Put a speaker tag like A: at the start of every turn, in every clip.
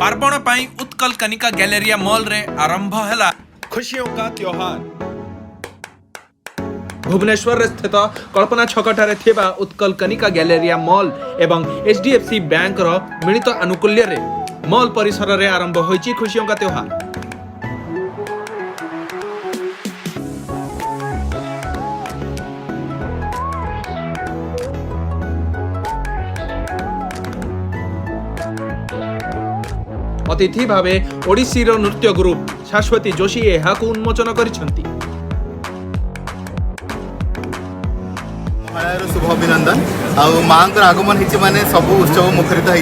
A: पार्वण पाई Utkal Kanika galleria mall रे आरंभ हैला खुशियों का त्योहार। भुवनेश्वर स्थित कल्पना छकठारे थिबा उत्कल कनिका गैलेरिया मॉल एवं एचडीएफसी बैंक रो मिलित अनुकूल्य रे मॉल परिसर रे आरंभ होईची खुशियों का त्योहार। अतिथि भावे ओडिसी रो नृत्य ग्रुप शाश्वती जोशी एहाकु उन्मोचन करिसंती।
B: शुभ अभिनंदन माँ आगमन होती माने सब उत्सव मुखरित हो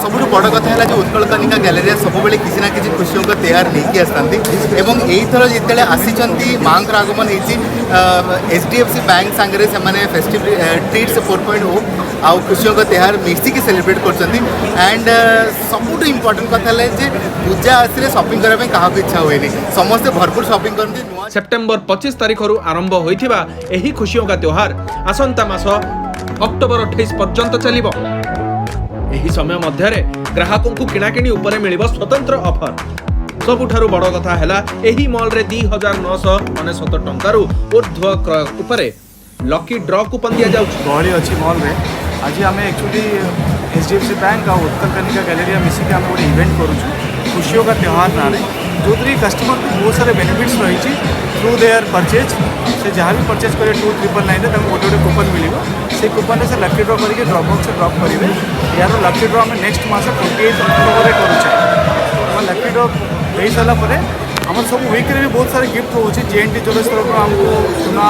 B: सब बड़ कथा है जो उत्कल कनिका गैलेरिया सब बेले किसी ना किसी खुशियों का त्योहार नहीं आसती एवं यही थर जिते आसी माँ आगमन होती एचडीएफसी बैंक सांगे से फेस्टिव ट्रीट्स 4.0 आउ खुशियों का त्योहार मिसिकी सेलिब्रेट कर एंड सबुठ इम्पोर्टेंट कथा है पूजा आसरे शॉपिंग करने क्या इच्छा हुए समस्ते भरपूर शॉपिंग करते।
A: सेप्टेम्बर 25 तारिख आरंभ होइथिबा एही खुशियों का त्योहार आसंता मास अक्टोबर 28 पर्यंत चलिबो। एही समय मध्यरे ग्राहकों को किणाकिणी उपरे मिलिबो स्वतंत्र ऑफर। सबुठारु बड़ कथा हैला एही मॉल रे 2969 टंकारु ऊर्ध्व क्रय उपरे लकी ड्रॉ कूपन दिया जाउछ।
C: गहली अछि मॉल रे आज आम एक्चुअली एचडीएफसी बैंक और उत्कल कनिका गैलेरिया मिसिक आम गोटे इवेंट करूँ खुशियों का त्योहार ना जो कस्टमर को बहुत सारे बेनिफिट्स रही थ्रू देयर परचेज से जहाँ भी परचेज करें 2999 गोटे गोटे कूपन मिले से कूपन से लकी ड्रॉ करके ड्रॉप बॉक्स ड्रॉप करेंगे यार लकी ड्रॉ आम नेक्स्ट मास 28 अक्टोबर करुचे लकी ड्रॉ हो सारापर आम सब वीक भी बहुत सारे गिफ्ट रोचे जेएनटी ज्वेलर्स तरफ आमको सुना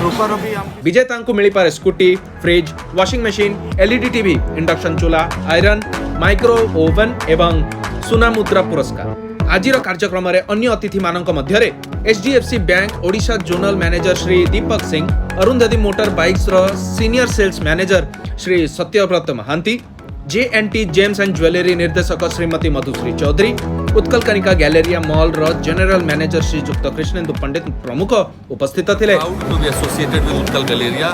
C: रूपार भी
A: विजेता को मिली पारे scooty fridge washing machine LED TV induction चूल्हा आयरन माइक्रो ओवन एवं सुना मुद्रा पुरस्कार। आजिर कार्यक्रम में अन्य अतिथि मानक मध्यरे HDFC bank Odisha zonal manager Shri Deepak Singh Arundhati motor bikes रो senior sales manager Shri Satyabrata Mohanty JNT gems and jewellery निर्देशक श्रीमती मधुश्री चौधरी उत्कल कनिका गैलेरिया मॉल रो जनरल मैनेजर श्री युक्त कृष्णेन्दु पंडित प्रमुख उपस्थित थिले।
D: To be associated with Utkal galleria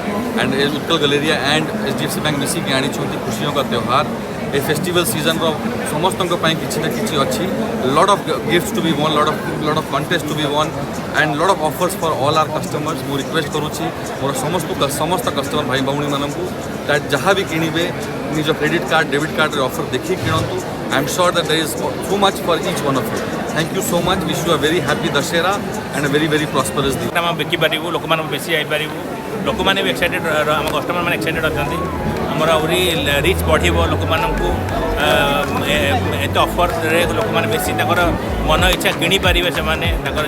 D: and HDFC bank मिसी के आनी छोटी खुशियों का त्योहार ए फेस्टिवल सीजन रो समस्त किसी ना किसी अच्छी lot of gifts to be won lot of contest to be won and lot of offers for all our customers मु रिक्वेस्ट करुच्ची मोर समस्त कस्टमर भाई भौणी मानक जहाँ भी किणवे निज क्रेडिट कार्ड डेबिट कार्ड रे ऑफर देखिए किणतु I am sure that there is so much for each one of you. Thank you so much wish you a very happy Dussehra and a very prosperous दिन।
E: आम बिकी पारू लोक मैंने बेसी आई पारू लोक मैंने भी एक्साइटेड आम कस्टमर मैंने एक्साइटेड अच्छा आमर आहरी रिच बढ़ लोक मानू एत ऑफर लोक मैंने बेसी मन इच्छा किपारे से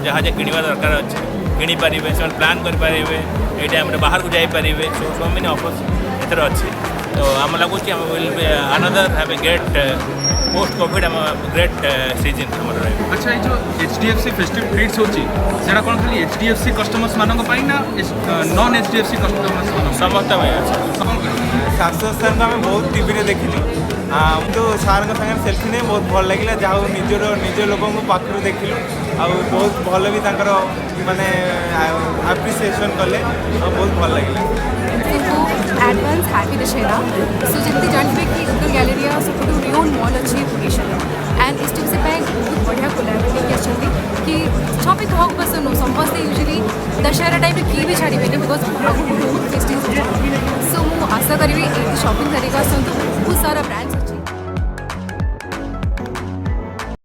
E: जहाँ किणवा दरकार अच्छे किपारे से प्लां करेंगे ये टाइम बाहर को जापारे सो मेनी ऑफर्स एथर अच्छे तो आम लगुच will another have a great post Covid great season हमर रहे।
A: अच्छा ये जो एचडीएफसी फेस्टिव ट्रीट्स होची सेटा कोन खाली एचडीएफसी कस्टमर्स मानक पाई ना नॉन एचडीएफसी कस्टमर्स मानक
E: समस्त भाई अच्छा
C: शास्त्र को आम बहुत टीवी देखिलु तो सार सागे सेल्फी नहीं बहुत भल लगे जहाँ निज लोक पाखर देखिलु आ बहुत भल भी माने एप्रिसिएशन कले बहुत भल लगे।
F: एडवांस हैप्पी दशहरा सो जल्दी जानते कि उत्कल गैलेरिया सब रिओन मॉल अच्छी ओडिशा एंड एचडीएफसी बैंक बहुत बढ़िया कोलैबोरेट करछंती कि छपे तो पसंद हो समस्ते यूजुअली दशहरा टाइम की भी छाड़ी बिकॉज बहुत फेस्टिव सो मु आशा करी शॉपिंग करेगा बहुत सारा ब्रांड